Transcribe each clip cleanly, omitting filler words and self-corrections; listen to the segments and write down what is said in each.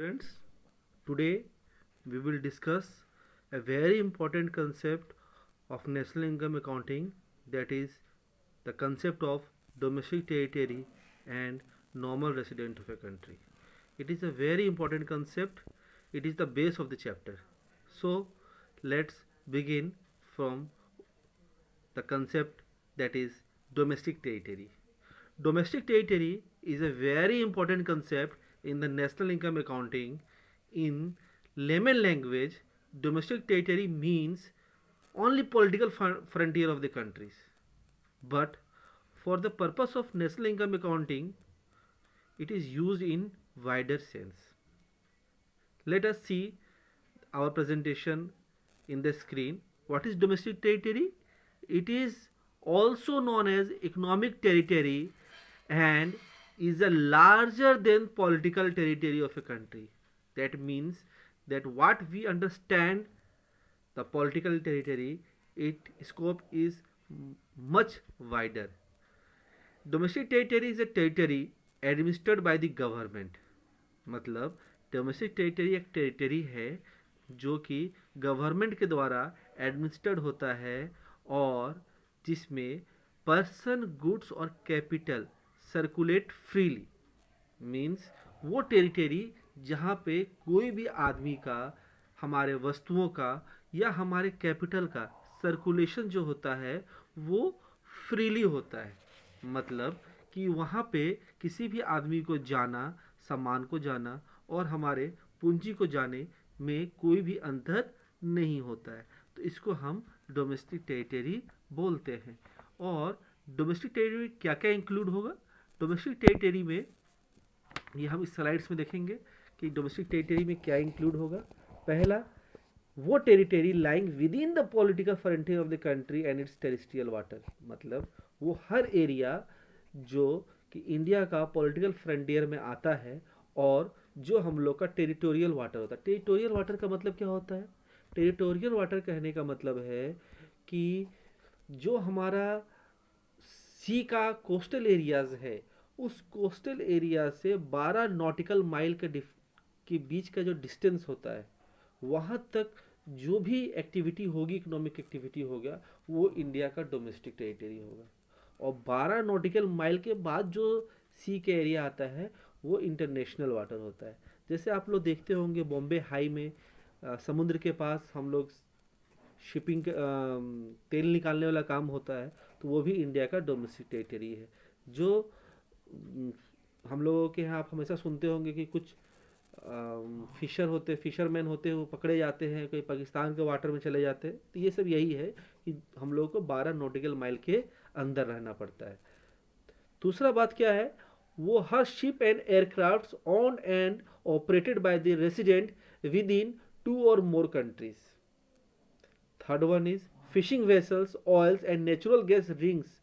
Friends, today we will discuss a very important concept of national income accounting, that is the concept of domestic territory and normal resident of a country. It is a very important concept. It is the base of the chapter. So let's begin from the concept, that is domestic territory. Domestic territory is a very important concept in the national income accounting. In layman language, domestic territory means only political frontier of the countries. But for the purpose of national income accounting, it is used in wider sense. Let us see our presentation in the screen. What is domestic territory? It is also known as economic territory and is a larger than political territory of a country. That means that what we understand the political territory, its scope is much wider. Domestic territory is a territory administered by the government. मतलब domestic territory एक territory है जो कि government के द्वारा administered होता है और जिसमें पर्सन, गुड्स और कैपिटल सर्कुलेट फ्रीली. मीन्स वो टेरिटरी जहाँ पे कोई भी आदमी का, हमारे वस्तुओं का या हमारे कैपिटल का सर्कुलेशन जो होता है वो फ्रीली होता है. मतलब कि वहाँ पे किसी भी आदमी को जाना, सामान को जाना और हमारे पूंजी को जाने में कोई भी अंतर नहीं होता है. तो इसको हम डोमेस्टिक टेरिटरी बोलते हैं. और डोमेस्टिक टेरिटरी में क्या क्या इंक्लूड होगा? डोमेस्टिक टेरिटरी में ये हम इस स्लाइड्स में देखेंगे कि डोमेस्टिक टेरिटरी में क्या इंक्लूड होगा. पहला, वो territory lying with in the political frontier of the country and it's terrestrial water. मतलब वो हर एरिया जो कि इंडिया का पॉलिटिकल फ्रंटियर में आता है और जो हम लोग का टेरिटोरियल वाटर होता है. टेरिटोरियल वाटर का मतलब क्या होता है? टेरिटोरियल वाटर कहने का मतलब है कि जो हमारा सी का कोस्टल एरियाज है, उस कोस्टल एरिया से 12 नॉटिकल माइल के बीच का जो डिस्टेंस होता है, वहाँ तक जो भी एक्टिविटी होगी, इकोनॉमिक एक्टिविटी होगा, वो इंडिया का डोमेस्टिक टेरिटरी होगा. और 12 नॉटिकल माइल के बाद जो सी के एरिया आता है वो इंटरनेशनल वाटर होता है. जैसे आप लोग देखते होंगे बॉम्बे हाई में समुद्र के पास हम लोग शिपिंग तेल निकालने वाला काम होता है, तो वो भी इंडिया का डोमेस्टिक टेरिटरी है. जो हम लोगों के यहाँ आप हमेशा सुनते होंगे कि कुछ फिशरमैन होते हैं, वो पकड़े जाते हैं, कोई पाकिस्तान के वाटर में चले जाते हैं. तो ये सब यही है कि हम लोगों को 12 नॉटिकल माइल के अंदर रहना पड़ता है. दूसरा बात क्या है? वो हर ship and aircraft owned and operated by the resident within 2 or more countries. Third one is fishing vessels, oils and natural gas rigs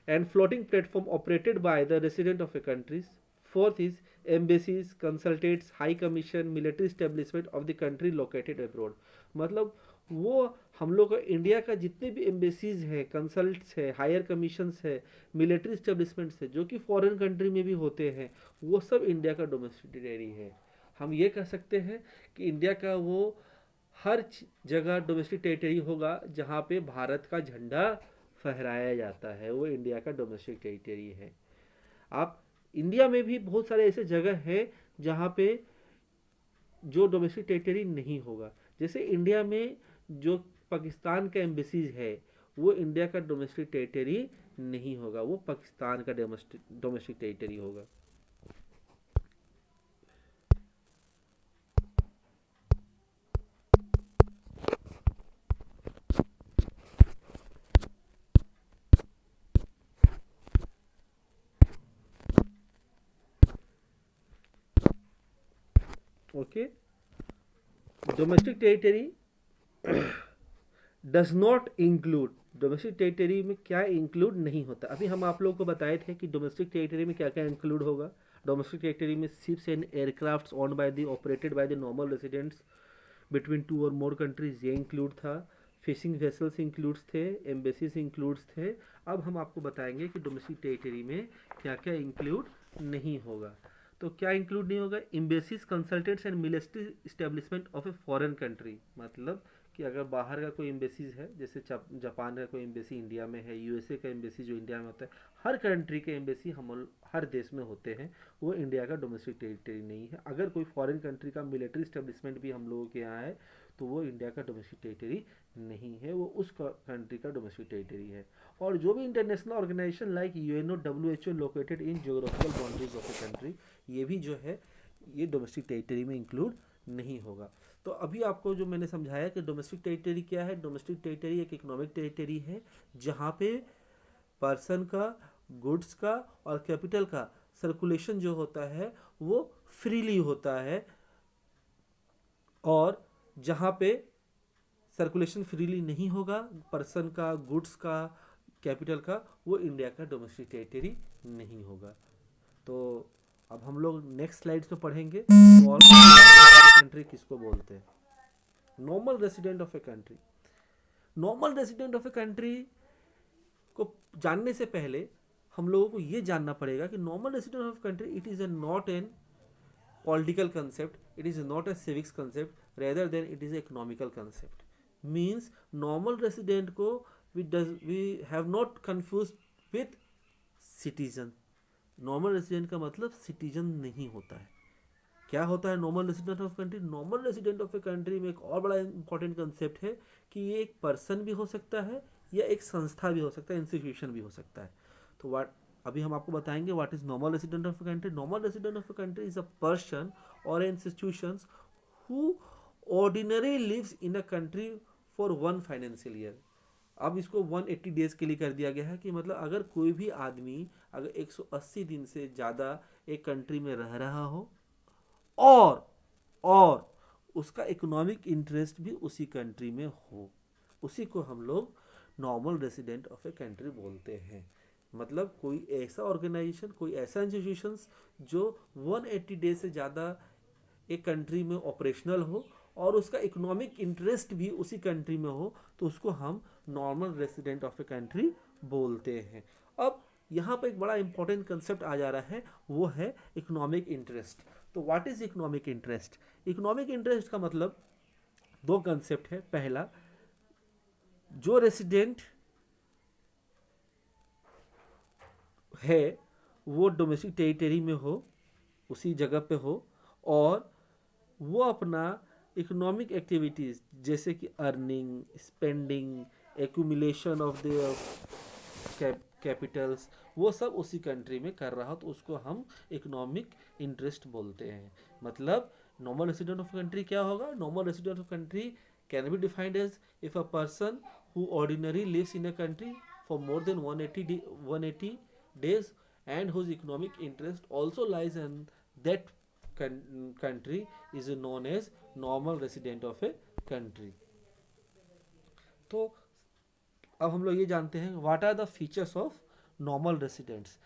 and floating platform operated by the resident of a countries. Fourth is embassies, consulates, high commission, military establishment of the country located abroad. मतलब वो हम लोग का India का जितने भी embassies हैं, consults है, हायर कमीशंस है, मिलिट्री स्टेब्लिशमेंट्स है जो कि फॉरेन कंट्री में भी होते हैं, वो सब इंडिया का डोमेस्टिक टेरिटरी है. हम ये कह सकते हैं कि इंडिया का वो हर जगह डोमेस्टिक टेरिटरी होगा जहाँ पे भारत का झंडा फहराया जाता है, वो इंडिया का डोमेस्टिक टेरिटरी है. आप इंडिया में भी बहुत सारे ऐसे जगह हैं जहाँ पे जो डोमेस्टिक टेरिटरी नहीं होगा. जैसे इंडिया में जो पाकिस्तान का एम्बेसीज है वो इंडिया का डोमेस्टिक टेरिटरी नहीं होगा, वो पाकिस्तान का डोमेस्टिक टेरिटरी होगा. Okay, domestic territory does not include. Domestic territory में क्या इंक्लूड नहीं होता? अभी हम आप लोगों को बताए थे कि डोमेस्टिक टेरिटरी में क्या क्या इंक्लूड होगा. डोमेस्टिक टेरिटरी में ships and aircraft on by the operated by the normal residents between 2 or more countries, ये इंक्लूड था. फिशिंग वेसल्स इंक्लूड्स थे, एम्बेसीज इंक्लूड्स थे. अब हम आपको बताएंगे कि डोमेस्टिक टेरिटरी में क्या क्या इंक्लूड नहीं होगा. तो क्या इंक्लूड नहीं होगा? Embassies, consultants and military establishment of a foreign country, मतलब कि अगर बाहर का कोई एम्बेसीज है, जैसे जापान का कोई एम्बेसी इंडिया में है, यूएसए का एम्बेसी जो इंडिया में होता है, हर कंट्री के एम्बेसी हम हर देश में होते हैं, वो इंडिया का डोमेस्टिक टेरिटरी नहीं है। अगर कोई फॉरेन कंट्री का मिलिट्री इस्टेब्लिशमेंट भी हम लोगों के यहाँ है तो वो इंडिया का डोमेस्टिक टेरिटरी नहीं है, वो उस कंट्री का डोमेस्टिक टेरिटरी है। और जो भी international organization like UNO, WHO located in geographical boundaries of a country, ये भी जो है ये डोमेस्टिक टेरिटरी में इंक्लूड नहीं होगा। तो अभी आपको जो मैंने समझाया कि डोमेस्टिक टेरिटरी क्या है, डोमेस्टिक टेरिटरी एक इकोनॉमिक टेरिटरी है जहाँ पे पर्सन का, गुड्स का और कैपिटल का सर्कुलेशन जो होता है वो फ्रीली होता है, और जहाँ पे सर्कुलेशन फ्रीली नहीं होगा पर्सन का, गुड्स का, कैपिटल का, वो इंडिया का डोमेस्टिक टेरिटरी नहीं होगा। तो अब हम लोग नेक्स्ट स्लाइड्स पे पढ़ेंगे कंट्री किसको बोलते हैं। Normal resident of a country, normal resident of a country को जानने से पहले हम लोगों को ये जानना पड़ेगा कि normal resident of country it is not an political concept, it is not a civics concept, rather than it is economical concept. Means normal resident को we have not confuse with citizen. Normal resident का मतलब citizen नहीं होता है। क्या होता है normal resident of country? Normal resident of a country में एक और बड़ा इंपॉर्टेंट कंसेप्ट है कि ये एक पर्सन भी हो सकता है या एक संस्था भी हो सकता है, इंस्टीट्यूशन भी हो सकता है। तो व्हाट अभी हम आपको बताएंगे what is normal resident of a country. Normal resident of a country is a person or institution who ordinary lives in a country for 1 financial year. अब इसको 180 डेज के लिए कर दिया गया है कि मतलब अगर कोई भी आदमी अगर 180 दिन से ज़्यादा एक कंट्री में रह रहा हो और उसका इकोनॉमिक इंटरेस्ट भी उसी कंट्री में हो, उसी को हम लोग normal resident of a country बोलते हैं। मतलब कोई ऐसा ऑर्गेनाइजेशन, कोई ऐसा इंस्टीट्यूशन जो 180 डेज से ज़्यादा एक कंट्री में ऑपरेशनल हो और उसका इकोनॉमिक इंटरेस्ट भी उसी कंट्री में हो, तो उसको हम normal resident of a country बोलते हैं। अब यहाँ पर एक बड़ा इंपॉर्टेंट कंसेप्ट आ जा रहा है, वो है इकोनॉमिक इंटरेस्ट। तो what is economic interest? Economic interest का मतलब 2 कंसेप्ट है। पहला, जो रेसिडेंट है वो डोमेस्टिक टेरिटरी में हो, उसी जगह पे हो, और वो अपना इकोनॉमिक एक्टिविटीज़ जैसे कि earning, spending, accumulation of the Capitals, वो सब उसी कंट्री में कर रहा हो, तो उसको हम इकोनॉमिक इंटरेस्ट बोलते हैं। मतलब नॉर्मल रेसिडेंट ऑफ कंट्री क्या होगा? Normal resident of country can be defined as if a person who ordinary lives in a country for more than 180 days and whose economic interest also lies in that country is known as normal resident of a country. तो अब हम लोग ये जानते हैं what are the features of normal residents.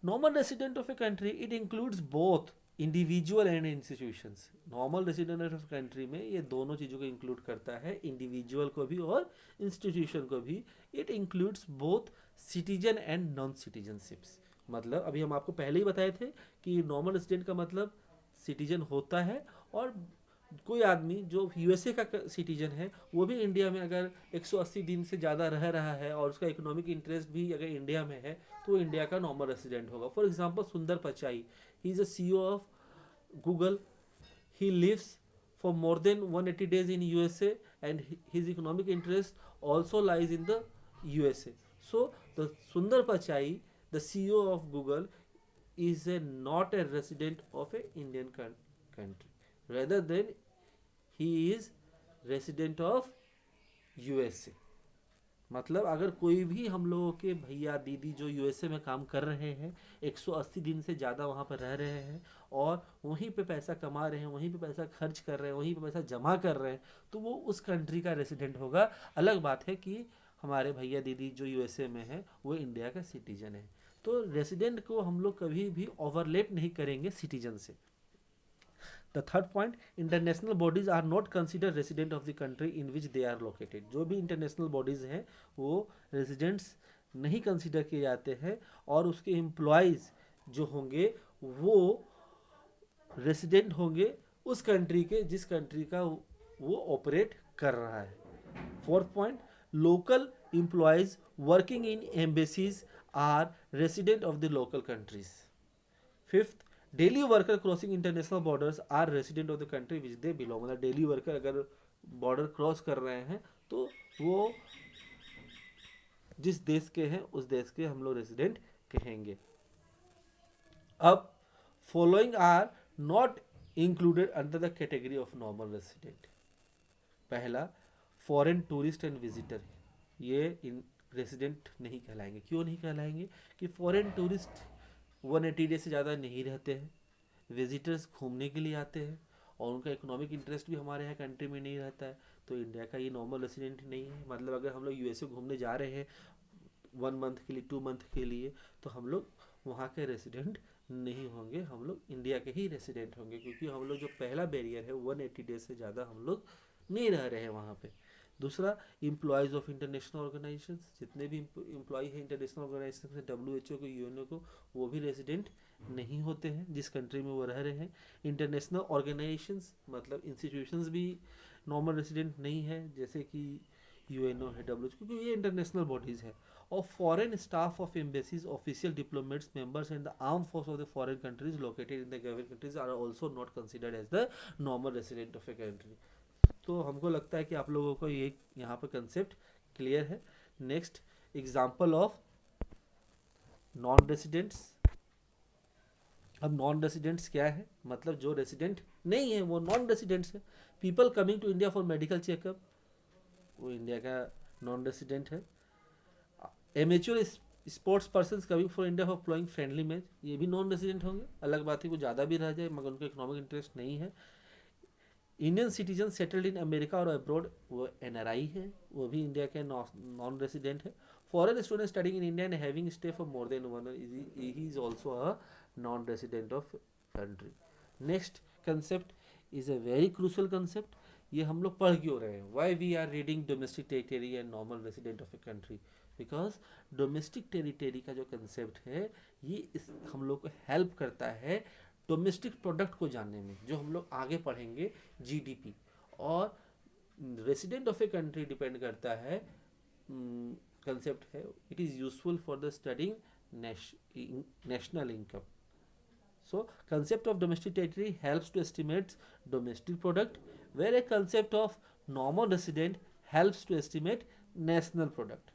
Normal resident of a country it includes both individual and institutions. Normal resident of country में ये दोनों चीज़ों को इंक्लूड करता है, इंडिविजुअल को भी और इंस्टीट्यूशन को भी। It includes both citizen and non citizenships. मतलब अभी हम आपको पहले ही बताए थे कि नॉर्मल रेसिडेंट का मतलब सिटीजन होता है, और कोई आदमी जो यूएसए का सिटीजन है वो भी इंडिया में अगर 180 दिन से ज़्यादा रह रहा है और उसका इकोनॉमिक इंटरेस्ट भी अगर इंडिया में है तो वो इंडिया का नॉर्मल रेसिडेंट होगा। फॉर एग्जांपल सुंदर Pichai, he is a CEO of Google. He lives for more than 180 days in USA and his economic interest also lies in the USA. So the Sundar Pichai, the CEO of Google, is not a resident of a Indian country. Rather than he is resident of USA. मतलब अगर कोई भी हम लोगों के भैया दीदी जो यूएसए में काम कर रहे हैं, 180 दिन से ज़्यादा वहाँ पर रह रहे हैं और वहीं पे पैसा कमा रहे हैं, वहीं पे पैसा खर्च कर रहे हैं, वहीं पे पैसा जमा कर रहे हैं, तो वो उस कंट्री का रेसिडेंट होगा। अलग बात है कि हमारे भैया दीदी जो यूएसए में है वो इंडिया का सिटीजन है। तो रेसिडेंट को हम लोग कभी भी ओवरलैप नहीं करेंगे सिटीजन से। The third point, international bodies are not considered resident of the country in which they are located. जो भी international bodies हैं वो residents नहीं consider किए जाते हैं, और उसके employees जो होंगे वो रेसिडेंट होंगे उस कंट्री के जिस कंट्री का वो ऑपरेट कर रहा है. Fourth point, local employees working in embassies are resident of the local countries. Fifth, daily worker crossing international borders are resident of the country which they belong. मतलब डेली वर्कर अगर border cross कर रहे हैं तो वो जिस देश के हैं उस देश के हम लोग रेसिडेंट कहेंगे. अब following are not included under the category of normal resident. पहला, फॉरेन टूरिस्ट एंड विजिटर, ये इन रेसिडेंट नहीं कहलाएंगे. क्यों नहीं कहलाएंगे? कि फॉरेन टूरिस्ट 180 डे से ज़्यादा नहीं रहते हैं, विजिटर्स घूमने के लिए आते हैं और उनका इकोनॉमिक इंटरेस्ट भी हमारे यहाँ कंट्री में नहीं रहता है, तो इंडिया का ये नॉर्मल रेसिडेंट नहीं है. मतलब अगर हम लोग यूएसए घूमने जा रहे हैं 1 मंथ के लिए, 2 मंथ के लिए, तो हम लोग वहाँ के रेसिडेंट नहीं होंगे, हम लोग इंडिया के ही रेसिडेंट होंगे, क्योंकि हम लोग जो पहला बैरियर है 180 डेज से ज़्यादा हम लोग नहीं रह रहे हैं वहाँ पे. दूसरा, एम्प्लॉयज़ ऑफ इंटरनेशनल ऑर्गेनाइजेशन, जितने भी एम्प्लॉय हैं इंटरनेशनल ऑर्गेनाइजेशन से, WHO को, यूएनओ को, वो भी रेसिडेंट नहीं होते हैं जिस कंट्री में वो रह रहे हैं. इंटरनेशनल ऑर्गेनाइजेशंस मतलब इंस्टीट्यूशंस भी नॉर्मल रेसिडेंट नहीं है, जैसे कि यूएनओ है, WHO, क्योंकि ये इंटरनेशनल बॉडीज़ है. और foreign staff of embassies, official diplomats, members and the arm force of the foreign countries located in the given countries are also not considered as the normal resident of a country. तो हमको लगता है कि आप लोगों को ये यहाँ पर कंसेप्ट क्लियर है. Next, example of non residents. अब नॉन रेसिडेंट्स क्या है? मतलब जो रेसिडेंट नहीं है वो नॉन रेसिडेंट्स है. People coming to India for medical checkup, वो इंडिया का नॉन रेसिडेंट है. Amateur sports person coming for India for playing friendly match, ये भी नॉन रेसिडेंट होंगे. अलग बात है वो ज़्यादा भी रह जाए मगर उनका इकोनॉमिक इंटरेस्ट नहीं है. Indian citizen settled in America और अब्रॉड, वो NRI है, वो भी इंडिया के नॉन रेसिडेंट है. Foreign student studying in India and having stay for more than 1 year, he is also a non resident of country. Next concept is a very crucial concept. ये हम लोग पढ़ क्यों रहे हैं? Why we are reading domestic territory and normal resident of a country? Because domestic territory का जो concept है ये हम लोग को हेल्प करता है डोमेस्टिक प्रोडक्ट को जानने में, जो हम लोग आगे पढ़ेंगे GDP. और resident of a country depend करता है, कंसेप्ट है, it is useful for the studying national income. So concept of domestic territory helps to estimate domestic product, where a concept of normal resident helps to estimate national product.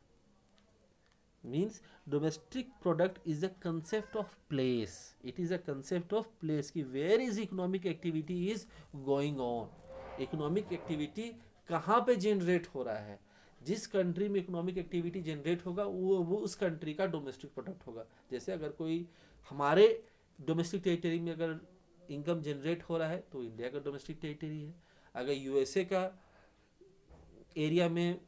Means domestic product is a concept of place. It is a concept of place कि where is economic activity is going on. Economic activity कहाँ पे generate हो रहा है. जिस country में economic activity generate होगा वो उस कंट्री का डोमेस्टिक प्रोडक्ट होगा. जैसे अगर कोई हमारे डोमेस्टिक टेरिटरी में अगर इनकम जनरेट हो रहा है तो इंडिया का डोमेस्टिक टेरिटरी है. अगर यूएसए का एरिया में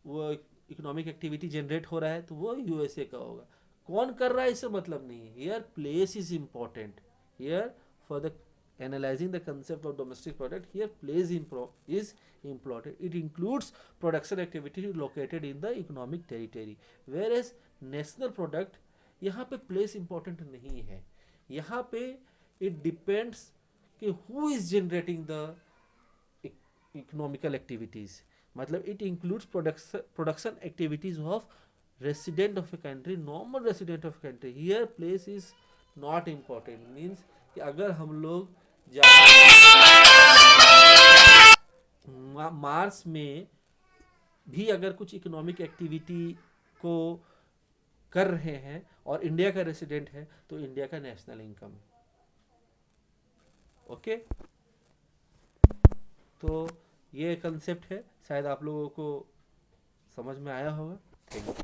वो इकोनॉमिक एक्टिविटी जनरेट हो रहा है तो वो यूएसए का होगा. कौन कर रहा है इससे मतलब नहीं है. Here place is important. Here for the analyzing the concept of domestic product, here place is important. It includes production activity located in the economic territory, whereas national product यहाँ पे place important नहीं है. यहाँ पे it depends कि who is generating the economical activities. मतलब it includes production activities of resident of a country, normal resident of a country. Here place is not important. Means कि अगर हम लोग मार्स में भी अगर कुछ इकोनॉमिक एक्टिविटी को कर रहे हैं और इंडिया का रेसिडेंट है तो इंडिया का नेशनल इनकम है. ओके, तो ये कंसेप्ट है, शायद आप लोगों को समझ में आया होगा. Thank you.